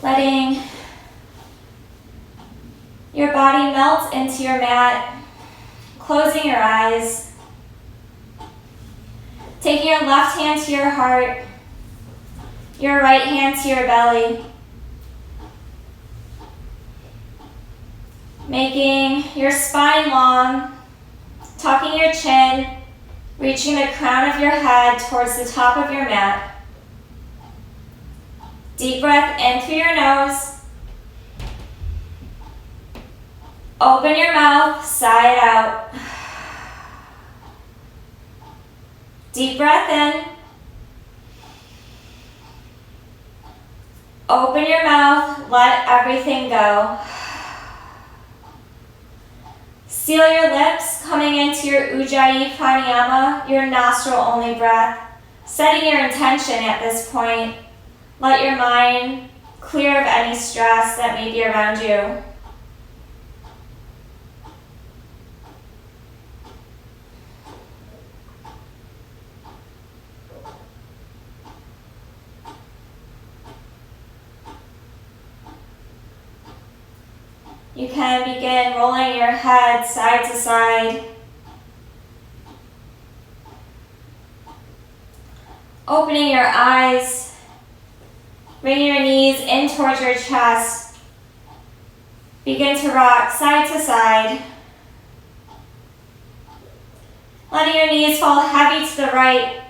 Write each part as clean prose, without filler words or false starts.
Letting your body melt into your mat, closing your eyes. Taking your left hand to your heart, your right hand to your belly. Making your spine long, tucking your chin, reaching the crown of your head towards the top of your mat. Deep breath in through your nose. Open your mouth, sigh it out. Deep breath in. Open your mouth, let everything go. Seal your lips, coming into your Ujjayi Pranayama, your nostril-only breath. Setting your intention at this point. Let your mind clear of any stress that may be around you. You can begin rolling your head side to side. Opening your eyes. Bringing your knees in towards your chest. Begin to rock side to side. Letting your knees fall heavy to the right.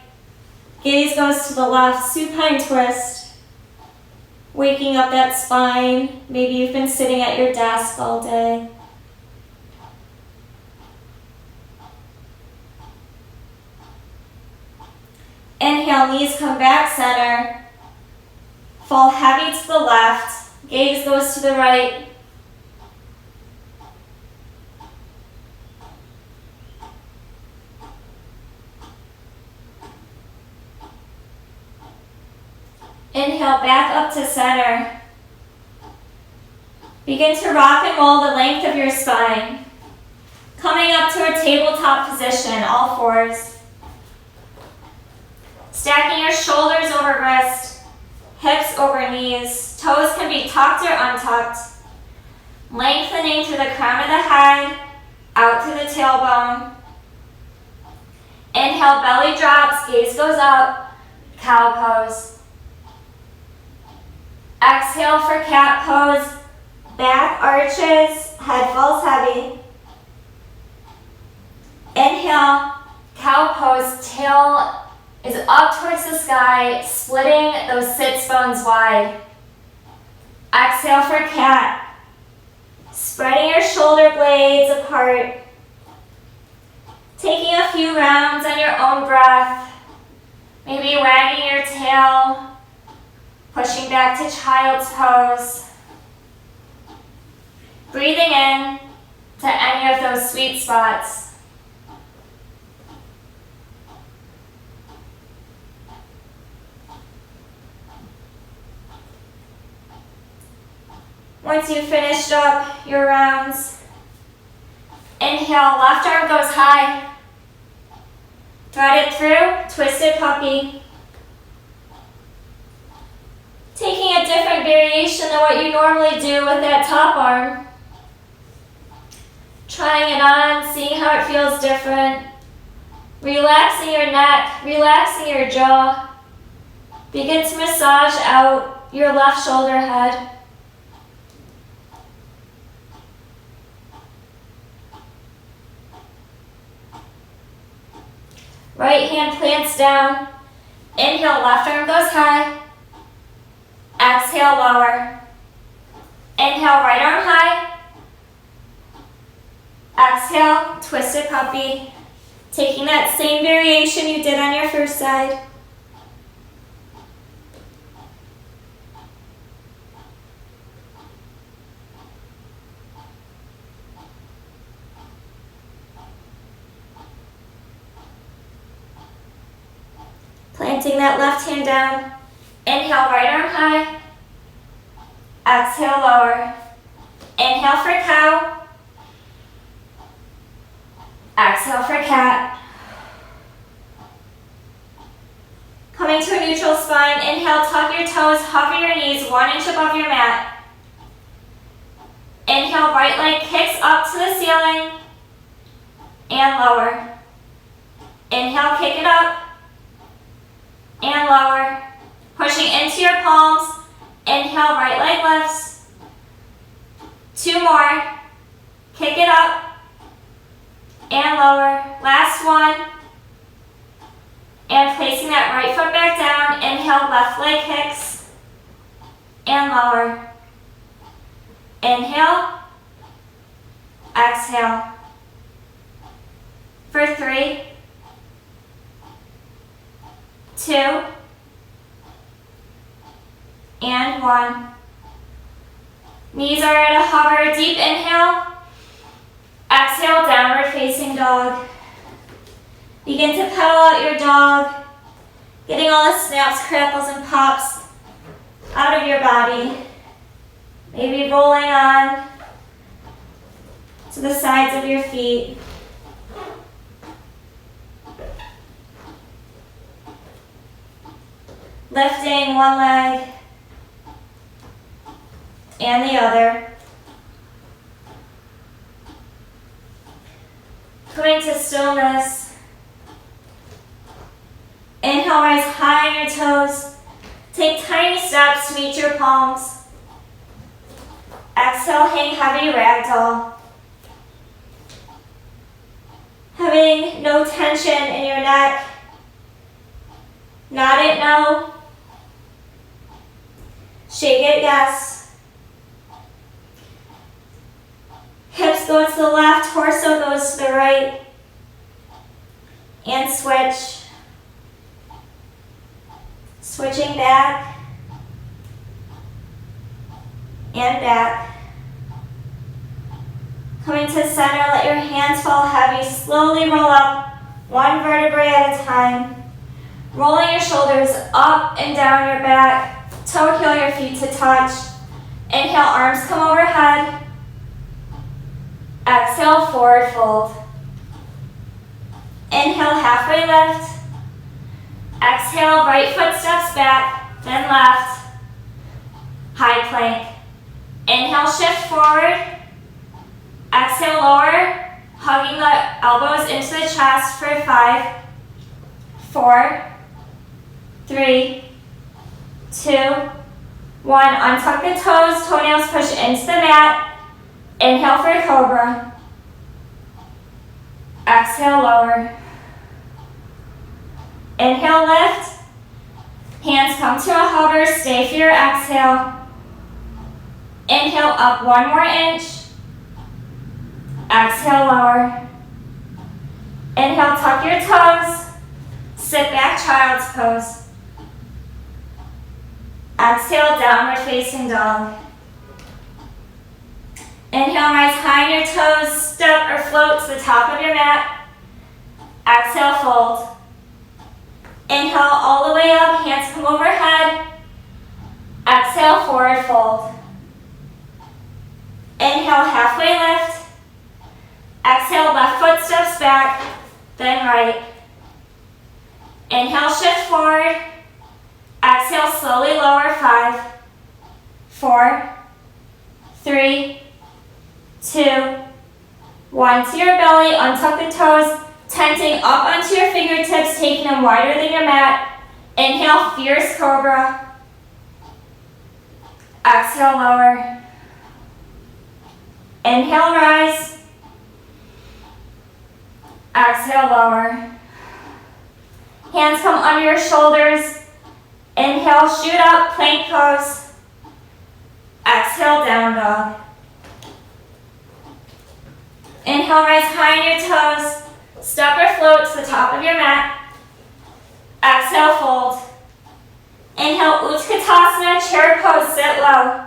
Gaze goes to the left, supine twist. Waking up that spine. Maybe you've been sitting at your desk all day. Inhale, knees come back center. Fall heavy to the left. Gaze goes to the right. Inhale, back up to center. Begin to rock and roll the length of your spine. Coming up to a tabletop position, all fours. Stacking your shoulders over wrists, hips over knees. Toes can be tucked or untucked. Lengthening to the crown of the head, out to the tailbone. Inhale, belly drops, gaze goes up, cow pose. Exhale for cat pose, back arches, head falls heavy. Inhale, cow pose, tail is up towards the sky, splitting those sits bones wide. Exhale for cat, spreading your shoulder blades apart. Taking a few rounds on your own breath, maybe wagging your tail, pushing back to child's pose. Breathing in to any of those sweet spots. Once you've finished up your rounds, inhale, left arm goes high. Thread it through, twisted puppy. Taking a different variation than what you normally do with that top arm. Trying it on, seeing how it feels different. Relaxing your neck, relaxing your jaw. Begin to massage out your left shoulder head. Right hand plants down. Inhale, left arm goes high. Exhale, lower. Inhale, right arm high. Exhale, twisted puppy. Taking that same variation you did on your first side. Planting that left hand down. Inhale, right arm high. Exhale, lower. Inhale for cow. Exhale for cat. Coming to a neutral spine. Inhale, tuck of your toes, hover your knees 1 inch above your mat. Inhale, right leg kicks up to the ceiling and lower. Inhale, kick it up and lower. Pushing into your palms. Inhale, right leg lifts. 2 more. Kick it up and lower. Last one. And placing that right foot back down. Inhale, left leg kicks and lower. Inhale, exhale. For 3, 2, and 1. Knees are at a hover. Deep inhale. Exhale, downward facing dog. Begin to pedal out your dog, getting all the snaps, crackles, and pops out of your body. Maybe rolling on to the sides of your feet. Lifting one leg and the other. Coming to stillness. Inhale, rise high on your toes. Take tiny steps to meet your palms. Exhale, hang heavy ragdoll. Having no tension in your neck. Nod it no. Shake it yes. Hips go to the left, torso goes to the right. And switch. Switching back. And back. Coming to center, let your hands fall heavy. Slowly roll up, 1 vertebrae at a time. Rolling your shoulders up and down your back. Toe heel your feet to touch. Inhale, arms come overhead. Exhale, forward fold. Inhale, halfway lift. Exhale, right foot steps back, then left. High plank. Inhale, shift forward. Exhale, lower, hugging the elbows into the chest for 5, 4, 3, 2, 1. Untuck the toes, toenails push into the mat. Inhale for cobra. Exhale, lower. Inhale, lift. Hands come to a hover, stay for your exhale. Inhale, up 1 more inch. Exhale, lower. Inhale, tuck your toes. Sit back, child's pose. Exhale, downward facing dog. Inhale, rise high on your toes. Step or float to the top of your mat. Exhale, fold. Inhale, all the way up. Hands come overhead. Exhale, forward fold. Inhale, halfway lift. Exhale, left foot steps back, then right. Inhale, shift forward. Exhale, slowly lower. 5, 4, 3, 2, 1. To your belly, untuck the toes, tenting up onto your fingertips, taking them wider than your mat. Inhale, fierce cobra. Exhale, lower. Inhale, rise. Exhale, lower. Hands come under your shoulders. Inhale, shoot up, plank pose. Exhale, down dog. Inhale, rise high on your toes. Step or float to the top of your mat. Exhale, fold. Inhale, Utkatasana, chair pose, sit low.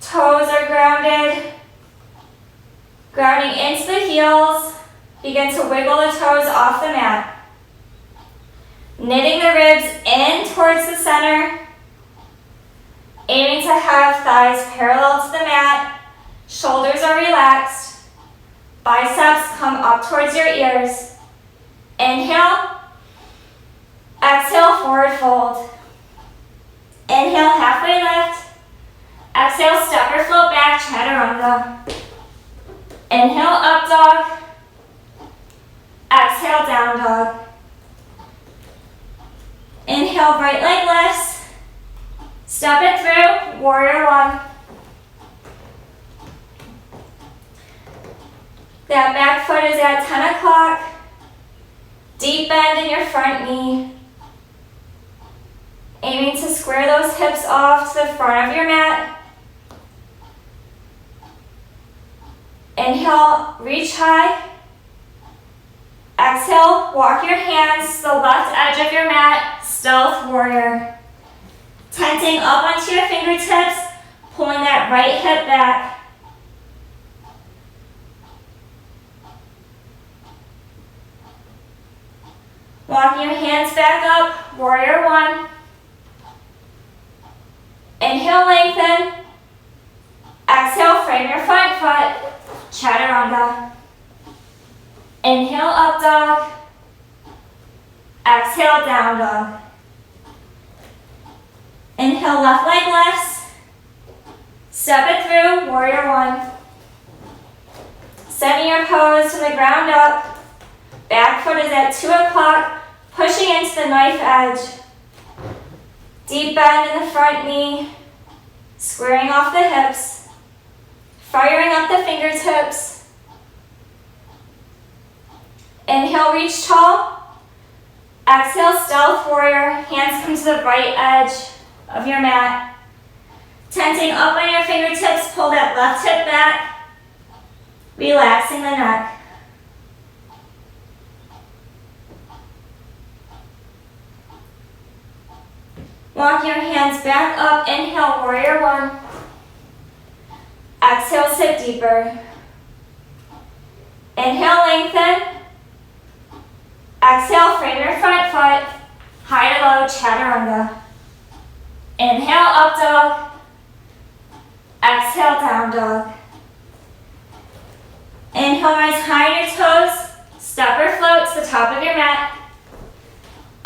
Toes are grounded. Grounding into the heels. Begin to wiggle the toes off the mat. Knitting the ribs in towards the center. Aiming to have thighs parallel to the mat. Shoulders are relaxed. Biceps come up towards your ears. Inhale. Exhale, fold. Inhale, halfway lift. Exhale, step or float back, chaturanga. Inhale, up dog. Exhale, down dog. Inhale, right leg lifts. Step it through, warrior one. That back foot is at 10 o'clock. Deep bend in your front knee. Aiming to square those hips off to the front of your mat. Inhale, reach high. Exhale, walk your hands to the left edge of your mat, stealth warrior. Tenting up onto your fingertips, pulling that right hip back. Walking your hands back up, warrior one. Inhale, lengthen. Exhale, frame your front foot, chaturanga. Inhale, up dog. Exhale, down dog. Inhale, left leg lifts. Step it through, warrior one. Sending your pose from the ground up. Back foot is at 2 o'clock, pushing into the knife edge. Deep bend in the front knee, squaring off the hips, firing up the fingertips. Inhale, reach tall. Exhale, stealth warrior, hands come to the right edge of your mat. Tenting up on your fingertips, pull that left hip back, relaxing the neck. Walk your hands back up, inhale, warrior one. Exhale, sit deeper. Inhale, lengthen. Exhale, frame your front foot, high to low, chaturanga. Inhale, up dog. Exhale, down dog. Inhale, rise high on your toes, step or float to the top of your mat.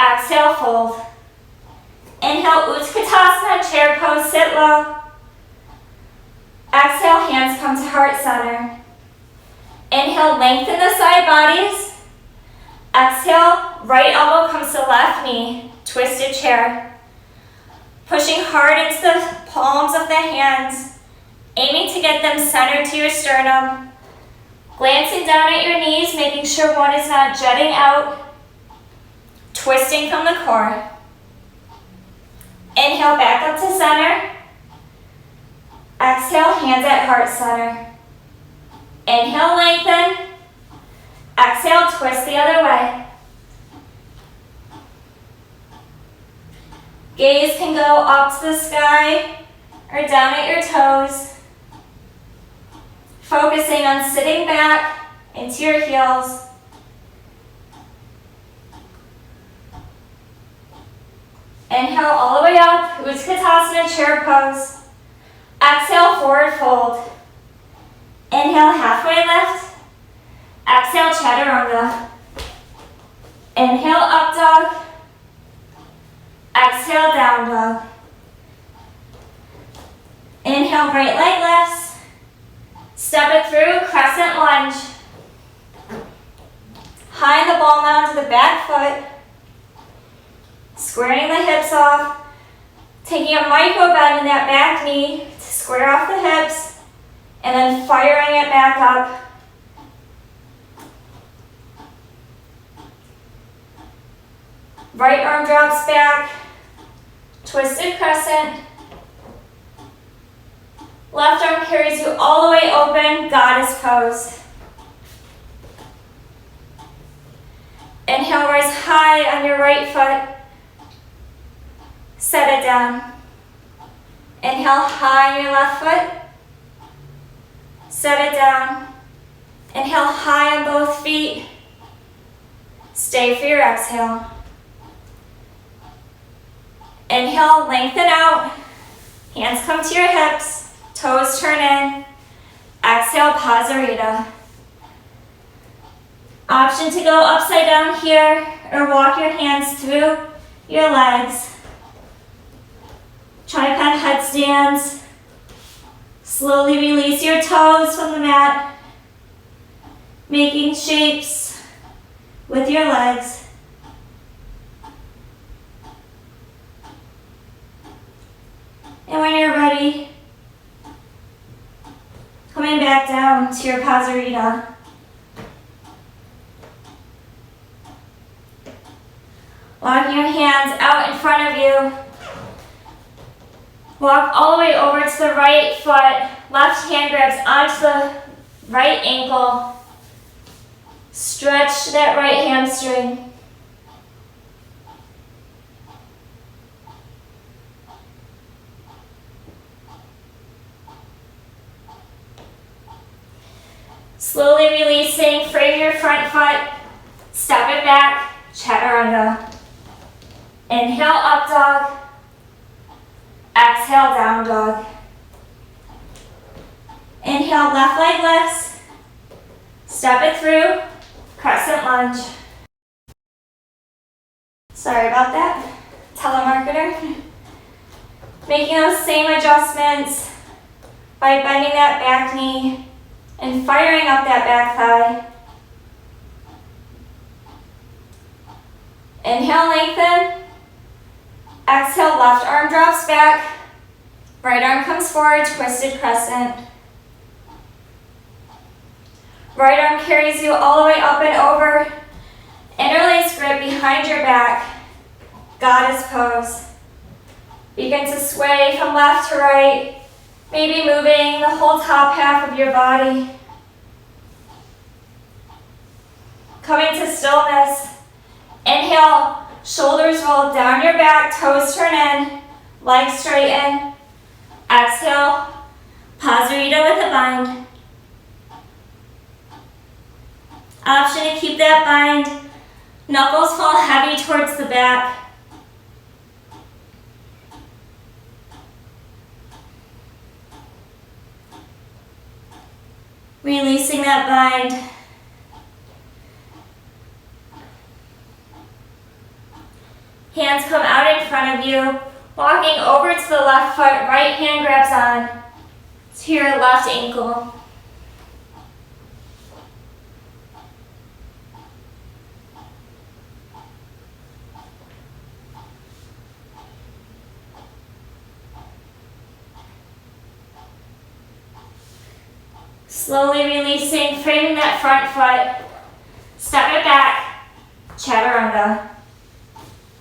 Exhale, fold. Inhale, Utkatasana, chair pose, sit low. Exhale, hands come to heart center. Inhale, lengthen the side bodies. Exhale, right elbow comes to left knee, twisted chair. Pushing hard into the palms of the hands, aiming to get them centered to your sternum. Glancing down at your knees, making sure one is not jutting out. Twisting from the core. Inhale, back up to center. Exhale, hands at heart center. Inhale, lengthen. Exhale, twist the other way. Gaze can go up to the sky or down at your toes. Focusing on sitting back into your heels. Inhale all the way up, Utkatasana, chair pose. Exhale, forward fold. Inhale, halfway lift. Exhale, chaturanga. Inhale, up dog. Exhale, down dog. Inhale, right leg lifts. Step it through, crescent lunge. High in the ball mound to the back foot. Squaring the hips off. Taking a micro bend in that back knee to square off the hips. And then firing it back up. Right arm drops back. Twisted crescent. Left arm carries you all the way open, goddess pose. Inhale, rise high on your right foot. Set it down. Inhale, high on your left foot. Set it down. Inhale, high on both feet. Stay for your exhale. Inhale, lengthen out. Hands come to your hips. Toes turn in. Exhale, Pasarita. Option to go upside down here or walk your hands through your legs. Tripod headstands. Slowly release your toes from the mat, making shapes with your legs. And when you're ready, coming back down to your Pasarita. Walking your hands out in front of you. Walk all the way over to the right foot. Left hand grabs onto the right ankle. Stretch that right hamstring. Slowly releasing, frame your front foot, step it back, chaturanga. Inhale, up dog. Exhale, down dog. Inhale, left leg lifts. Step it through, crescent lunge. Sorry about that, telemarketer. Making those same adjustments by bending that back knee and firing up that back thigh. Inhale, lengthen. Exhale, left arm drops back. Right arm comes forward, twisted crescent. Right arm carries you all the way up and over. Interlace grip behind your back. Goddess pose. Begin to sway from left to right. Maybe moving the whole top half of your body. Coming to stillness. Inhale, shoulders roll down your back, toes turn in, legs straighten. Exhale, Pasarita with a bind. Option to keep that bind. Knuckles fall heavy towards the back. Releasing that bind. Hands come out in front of you. Walking over to the left foot, right hand grabs on to your left ankle. Slowly releasing, framing that front foot. Step it back, chaturanga.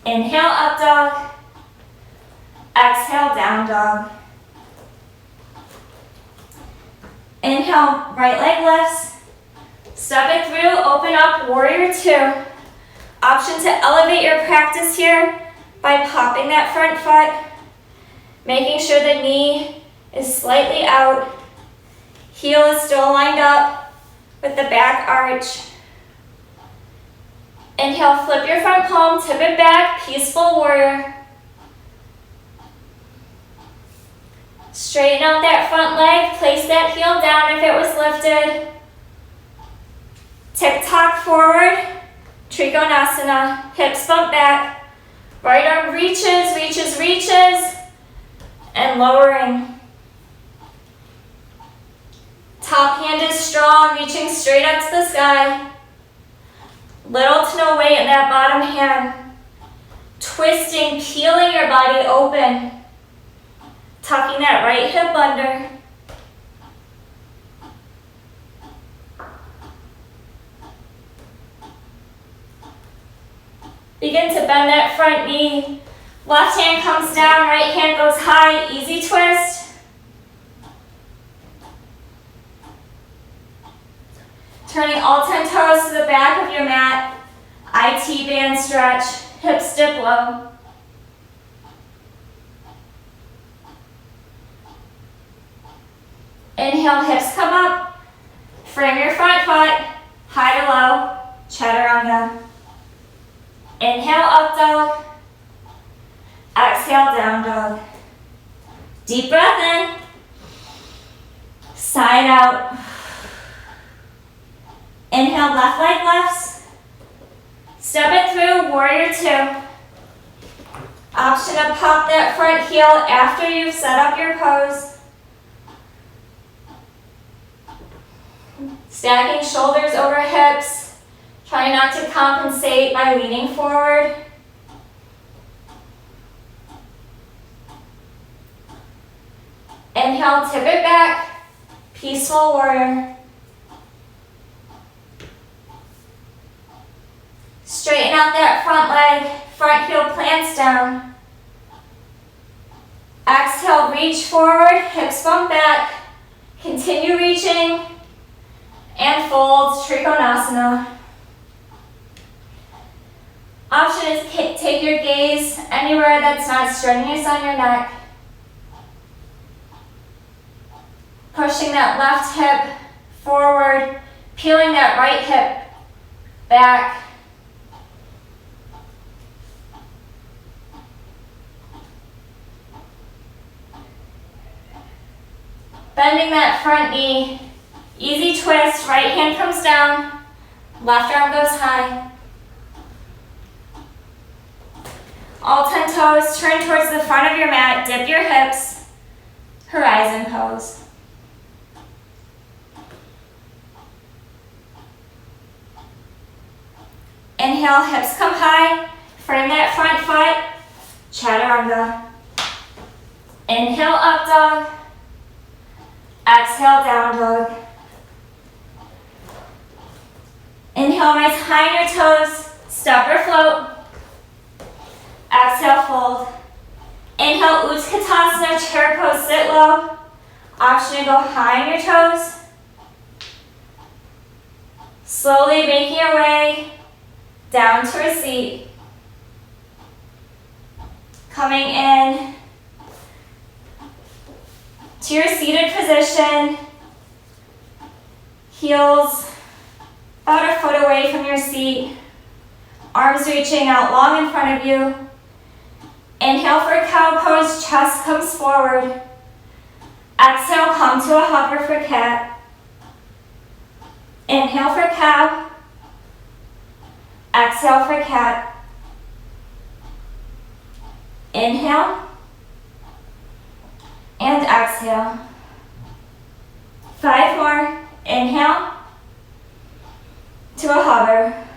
Inhale, up dog. Exhale, down dog. Inhale, right leg lifts. Step it through, open up, warrior two. Option to elevate your practice here by popping that front foot, making sure the knee is slightly out. Heel is still lined up with the back arch. Inhale, flip your front palm, tip it back, peaceful warrior. Straighten out that front leg, place that heel down if it was lifted. Tick-tock forward, Trikonasana, hips bump back. Right arm reaches, reaches, reaches, and lowering. Top hand is strong, reaching straight up to the sky. Little to no weight in that bottom hand. Twisting, peeling your body open. Tucking that right hip under. Begin to bend that front knee. Left hand comes down, right hand goes high, easy twist. Turning all 10 toes to the back of your mat. IT band stretch, hips dip low. Inhale, hips come up. Frame your front foot, high to low, chaturanga. Inhale, up dog. Exhale, down dog. Deep breath in. Side out. Inhale, left leg lifts. Step it through, warrior two. Option to pop that front heel after you've set up your pose. Stacking shoulders over hips. Try not to compensate by leaning forward. Inhale, tip it back. Peaceful warrior. Straighten out that front leg. Front heel plants down. Exhale, reach forward, hips bump back. Continue reaching. And fold, Trikonasana. Option is take your gaze anywhere that's not strenuous on your neck. Pushing that left hip forward, peeling that right hip back. Bending that front knee. Easy twist, right hand comes down, left arm goes high. All 10 toes, turn towards the front of your mat, dip your hips, horizon pose. Inhale, hips come high, frame that front foot, chaturanga. Inhale, up dog. Exhale, down dog. Inhale, rise high on your toes, step or float. Exhale, fold. Inhale, Utkatasana, chair pose, sit low. Option to go high on your toes. Slowly making your way down to a seat. Coming in to your seated position. Heels about a foot away from your seat. Arms reaching out long in front of you. Inhale for cow pose, chest comes forward. Exhale, come to a hover for cat. Inhale for cow. Exhale for cat. Inhale. And exhale. 5 more. Inhale. To a hover.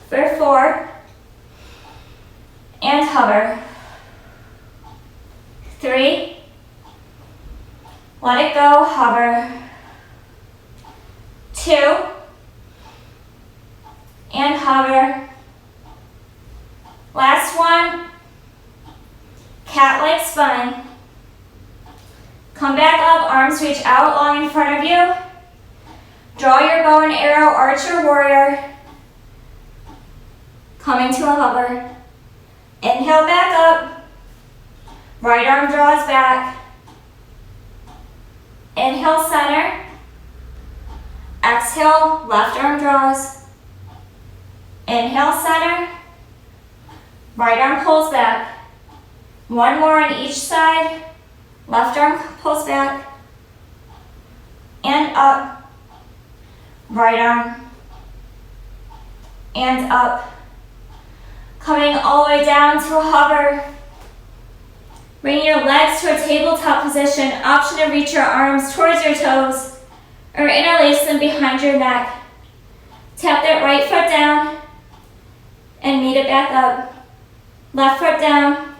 For 4. And hover. 3. Let it go, hover. 2. And hover. Last one. Cat-like spine. Come back up, arms reach out long in front of you. Draw your bow and arrow, archer warrior. Coming to a hover. Inhale back up. Right arm draws back. Inhale center. Exhale, left arm draws. Inhale center. Right arm pulls back. One more on each side. Left arm pulls back. And up. Right arm. And up. Coming all the way down to a hover. Bring your legs to a tabletop position. Option to reach your arms towards your toes or interlace them behind your neck. Tap that right foot down and meet it back up. Left foot down,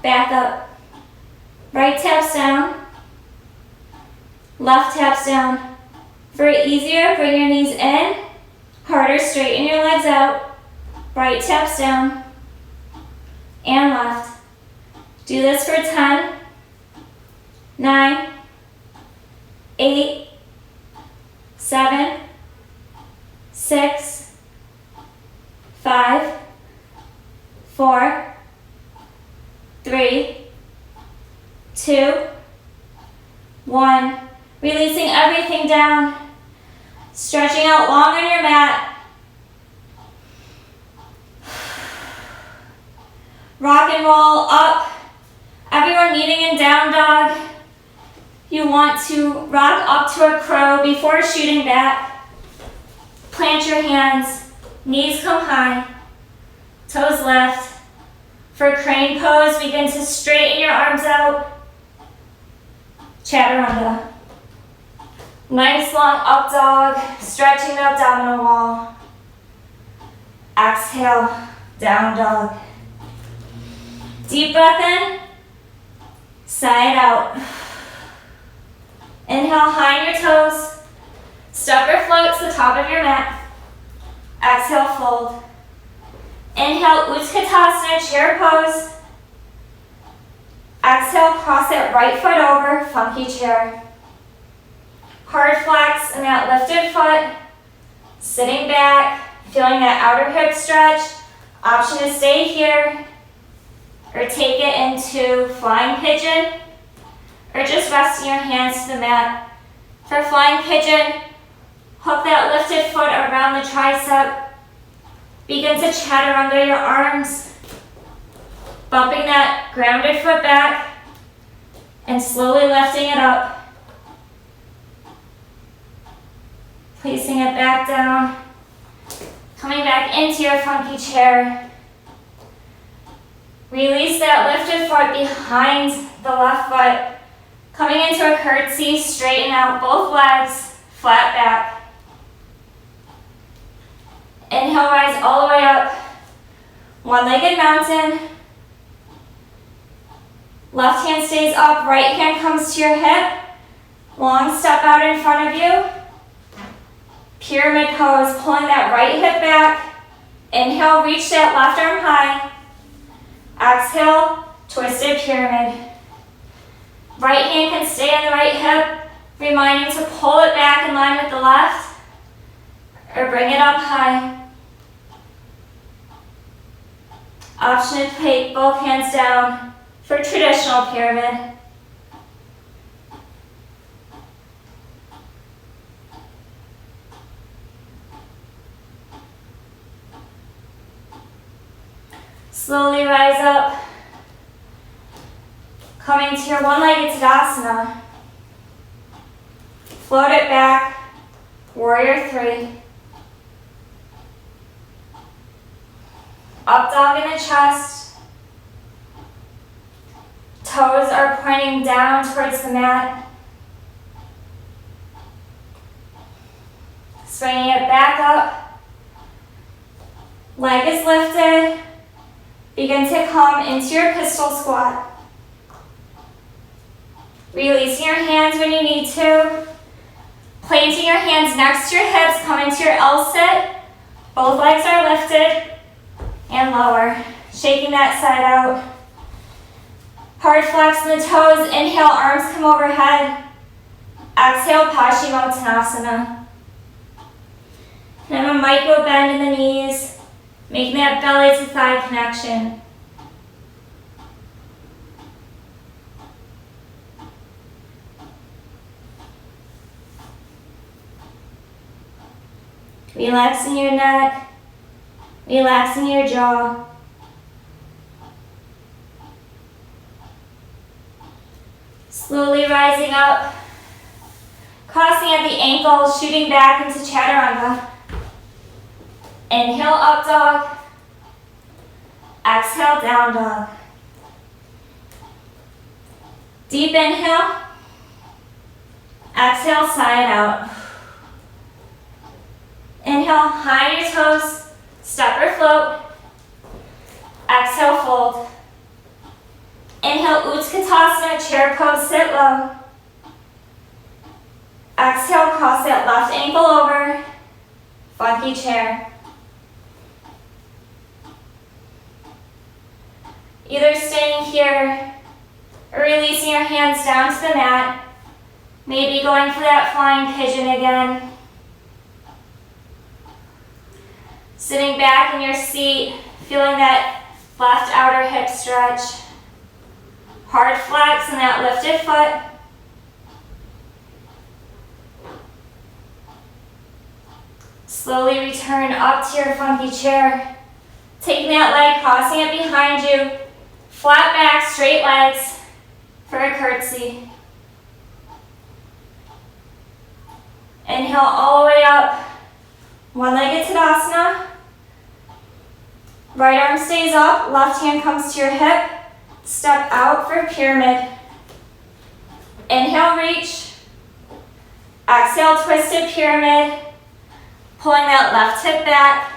back up. Right taps down, left taps down. For it easier, bring your knees in. Harder, straighten your legs out. Right taps down and left. Do this for 10, 9, 8, 7, 6, 5, 4, 3, 2, 1. Releasing everything down. Stretching out long on your mat. Rock and roll up. Everyone meeting in down dog. You want to rock up to a crow before shooting back. Plant your hands. Knees come high. Toes lift. Same pose, begin to straighten your arms out. Chaturanga. Nice long up dog, stretching the abdominal wall. Exhale, down dog. Deep breath in, side out. Inhale, high on your toes. Step or float to the top of your mat. Exhale, fold. Inhale, Utkatasana, chair pose. Exhale, cross that right foot over, funky chair. Hard flex in that lifted foot. Sitting back, feeling that outer hip stretch. Option to stay here or take it into flying pigeon or just resting your hands to the mat. For flying pigeon, hook that lifted foot around the tricep. Begin to chaturanga your arms, bumping that grounded foot back and slowly lifting it up. Placing it back down, coming back into your funky chair. Release that lifted foot behind the left foot. Coming into a curtsy, straighten out both legs, flat back. Inhale, rise all the way up. One-legged mountain. Left hand stays up, right hand comes to your hip. Long step out in front of you. Pyramid pose, pulling that right hip back. Inhale, reach that left arm high. Exhale, twisted pyramid. Right hand can stay on the right hip, reminding to pull it back in line with the left, or bring it up high. Option to take both hands down for traditional pyramid. Slowly rise up, coming to your one-legged Tadasana. Float it back, warrior three. Up dog in the chest. Toes are pointing down towards the mat. Swinging it back up. Leg is lifted. Begin to come into your pistol squat. Releasing your hands when you need to. Planting your hands next to your hips, come into your L-sit. Both legs are lifted and lower. Shaking that side out. Hard flex in the toes. Inhale, arms come overhead. Exhale, Paschimottanasana. And a micro bend in the knees, making that belly to thigh connection. Relaxing your neck, relaxing your jaw. Slowly rising up, crossing at the ankles, shooting back into Chaturanga. Inhale, up dog. Exhale, down dog. Deep inhale. Exhale, side out. Inhale, high on your toes, step or float. Exhale, fold. Inhale, Utkatasana, chair pose, sit low. Exhale, cross that left ankle over. Funky chair. Either staying here or releasing your hands down to the mat. Maybe going for that flying pigeon again. Sitting back in your seat, feeling that left outer hip stretch. Hard flex in that lifted foot. Slowly return up to your funky chair. Taking that leg, crossing it behind you. Flat back, straight legs for a curtsy. Inhale all the way up. One-legged Tadasana. Right arm stays up, left hand comes to your hip. Step out for pyramid. Inhale, reach. Exhale, twisted pyramid. Pulling that left hip back.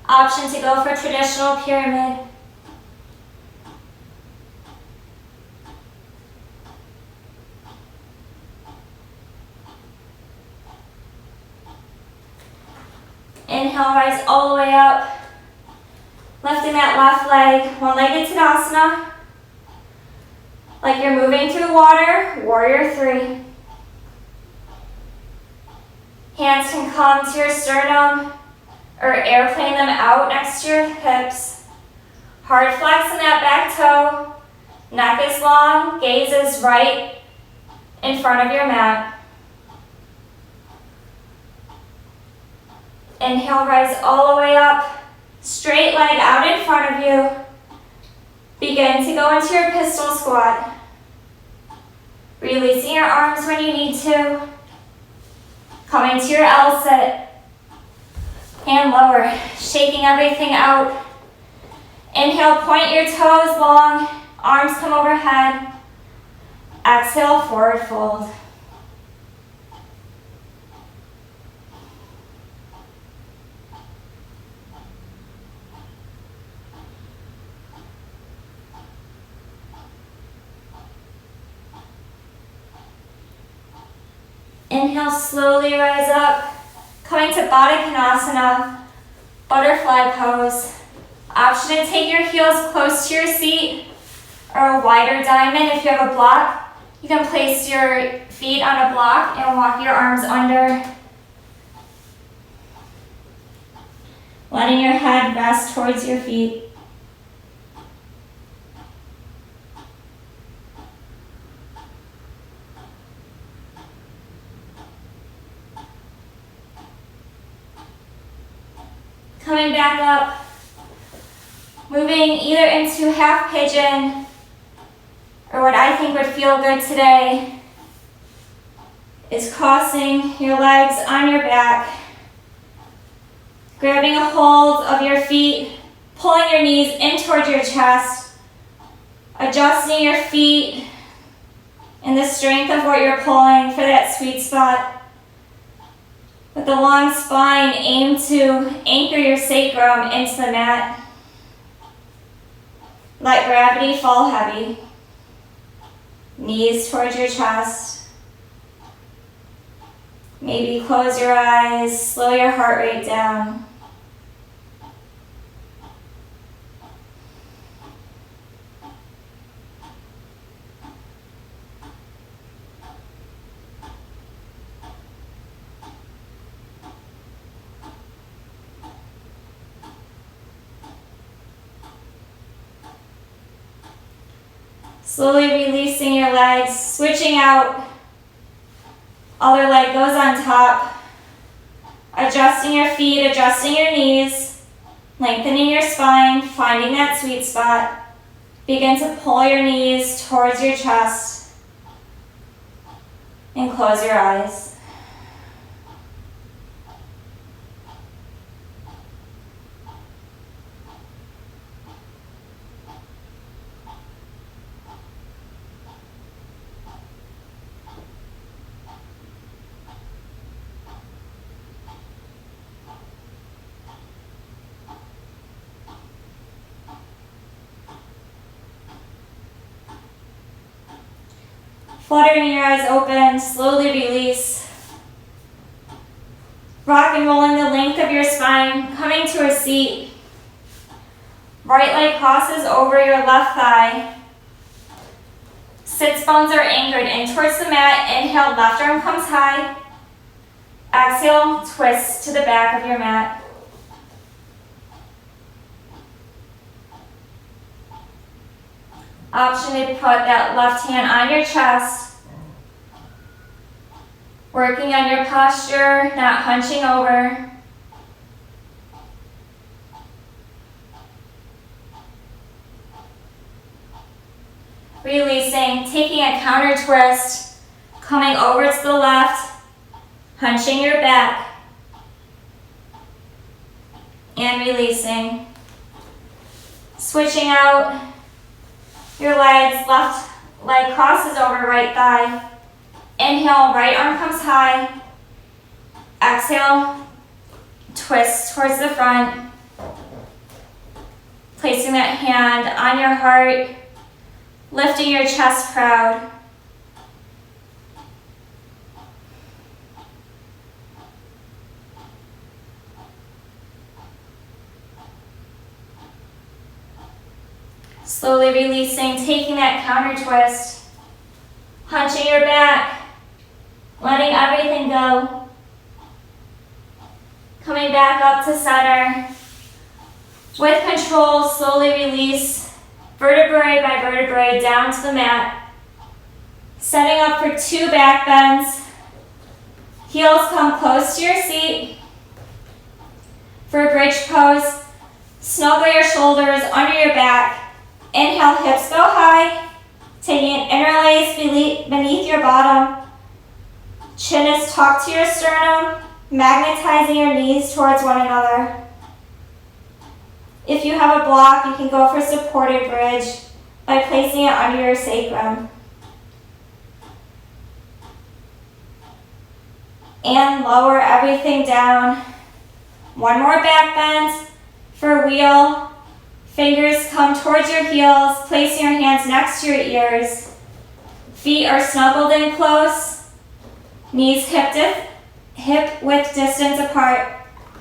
Option to go for traditional pyramid. Inhale, rise all the way up. Lifting that left leg, one-legged Tadasana. Like you're moving through water, warrior three. Hands can come to your sternum or airplane them out next to your hips. Hard flex in that back toe. Neck is long, gaze is right in front of your mat. Inhale, rise all the way up. Straight leg out in front of you. Begin to go into your pistol squat. Releasing your arms when you need to. Coming to your L sit. And lower. Shaking everything out. Inhale, point your toes long. Arms come overhead. Exhale, forward fold. Inhale, slowly rise up. Coming to Baddha Konasana, butterfly pose. Option to take your heels close to your seat or a wider diamond if you have a block. You can place your feet on a block and walk your arms under. Letting your head rest towards your feet. Coming back up, moving either into half pigeon or what I think would feel good today is crossing your legs on your back, grabbing a hold of your feet, pulling your knees in towards your chest, adjusting your feet in the strength of what you're pulling for that sweet spot. With the long spine, aim to anchor your sacrum into the mat. Let gravity fall heavy. Knees towards your chest. Maybe close your eyes, slow your heart rate down. Slowly releasing your legs, switching out. Other leg goes on top. Adjusting your feet, adjusting your knees, lengthening your spine, finding that sweet spot. Begin to pull your knees towards your chest and close your eyes. Fluttering your eyes open, slowly release. Rock and rolling the length of your spine, coming to a seat. Right leg crosses over your left thigh. Sits bones are anchored in towards the mat. Inhale, left arm comes high. Exhale, twist to the back of your mat. Option to put that left hand on your chest. Working on your posture, not hunching over. Releasing, taking a counter twist, coming over to the left, hunching your back, and releasing. Switching out your legs, left leg crosses over right thigh. Inhale, right arm comes high. Exhale, twist towards the front. Placing that hand on your heart, lifting your chest proud. Slowly releasing, taking that counter twist, hunching your back, letting everything go. Coming back up to center. With control, slowly release vertebrae by vertebrae down to the mat. Setting up for 2 back bends. Heels come close to your seat. For a bridge pose, snuggle your shoulders under your back. Inhale, hips go high. Taking an interlace beneath your bottom. Chin is tucked to your sternum, magnetizing your knees towards one another. If you have a block, you can go for supported bridge by placing it under your sacrum. And lower everything down. One more back bend for wheel. Fingers come towards your heels, placing your hands next to your ears. Feet are snuggled in close. Knees hip width distance apart.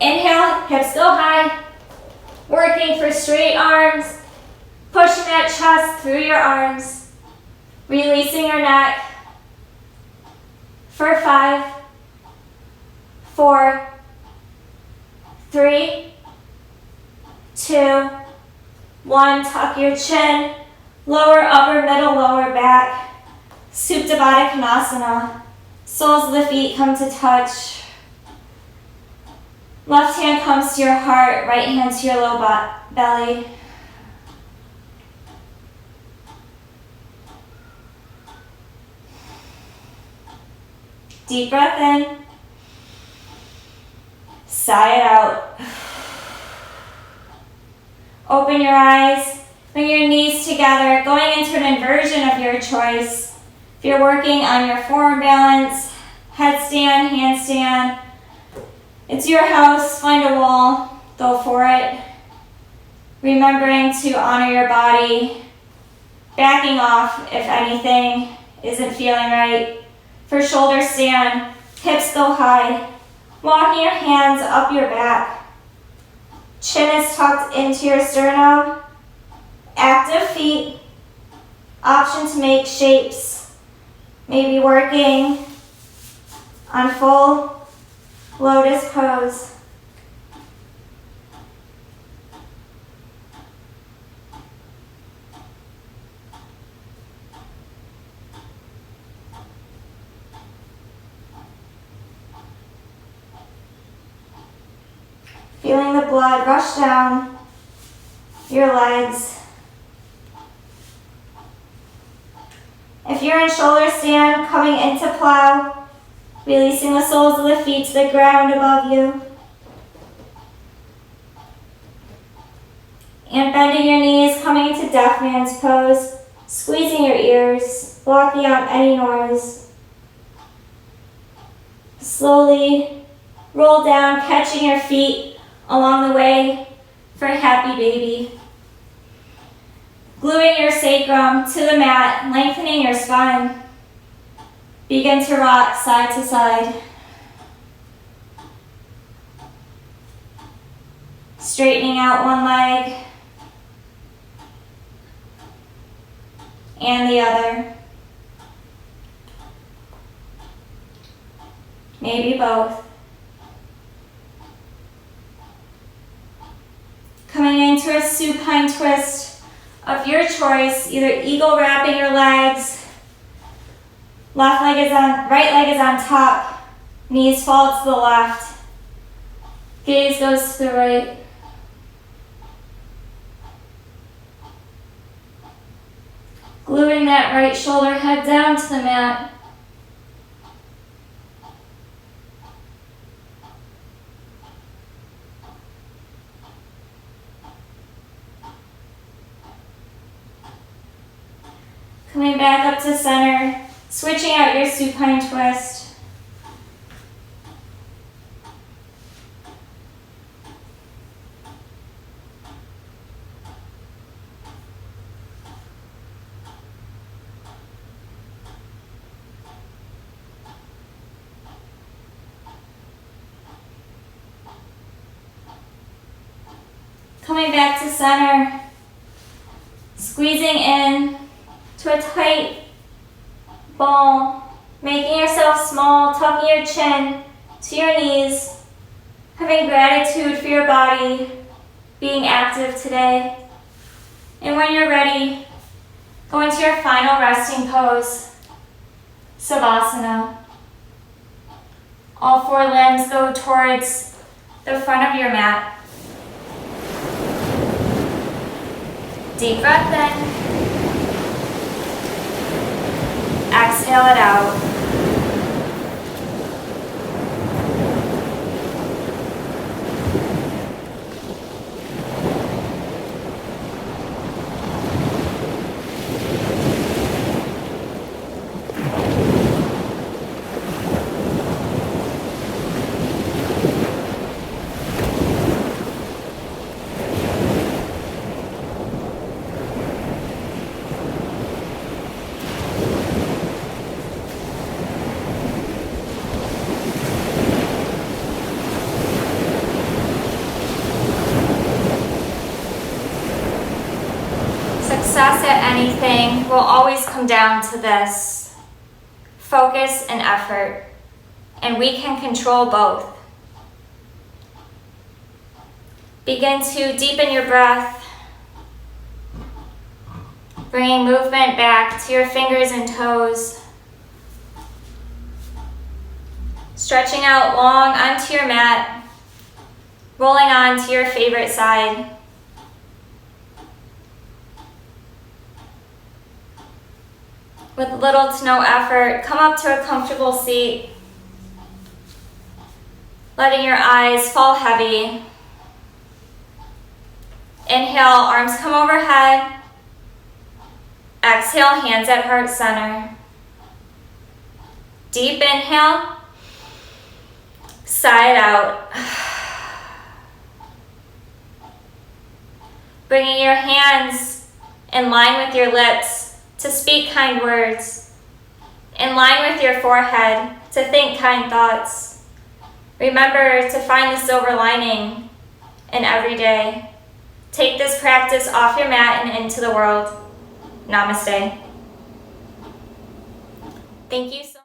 Inhale, hips go high. Working for straight arms, pushing that chest through your arms, releasing your neck for 5, 4, 3, 2, 1. Tuck your chin, lower upper, middle, lower back, Supta Baddha Konasana. Soles of the feet come to touch. Left hand comes to your heart, right hand to your low belly. Deep breath in. Sigh it out. Open your eyes. Bring your knees together, going into an inversion of your choice. If you're working on your forearm balance, headstand, handstand, it's your house, find a wall, go for it. Remembering to honor your body, backing off if anything isn't feeling right. For shoulder stand, hips go high, walking your hands up your back. Chin is tucked into your sternum. Active feet, option to make shapes. Maybe working on full lotus pose. Feeling the blood rush down your legs. If you're in shoulder stand, coming into plow, releasing the soles of the feet to the ground above you. And bending your knees, coming into deaf man's pose, squeezing your ears, blocking out any noise. Slowly roll down, catching your feet along the way for happy baby. Gluing your sacrum to the mat, lengthening your spine. Begin to rock side to side. Straightening out one leg and the other. Maybe both. Coming into a supine twist of your choice, either eagle wrapping your legs, right leg is on top, knees fall to the left, gaze goes to the right. Gluing that right shoulder head down to the mat. Coming back up to center, switching out your supine twist. Coming back to center, squeezing in to a tight ball, making yourself small, tucking your chin to your knees, having gratitude for your body being active today. And when you're ready, go into your final resting pose, Savasana. All four limbs go towards the front of your mat. Deep breath in. Exhale it out. Success at anything will always come down to this: focus and effort, and we can control both. Begin to deepen your breath, bringing movement back to your fingers and toes, stretching out long onto your mat, rolling on to your favorite side. With little to no effort, come up to a comfortable seat, letting your eyes fall heavy. Inhale, arms come overhead. Exhale, hands at heart center. Deep inhale, sigh it out. Bringing your hands in line with your lips to speak kind words, in line with your forehead to think kind thoughts. Remember to find the silver lining in every day. Take this practice off your mat and into the world. Namaste. Thank you so much.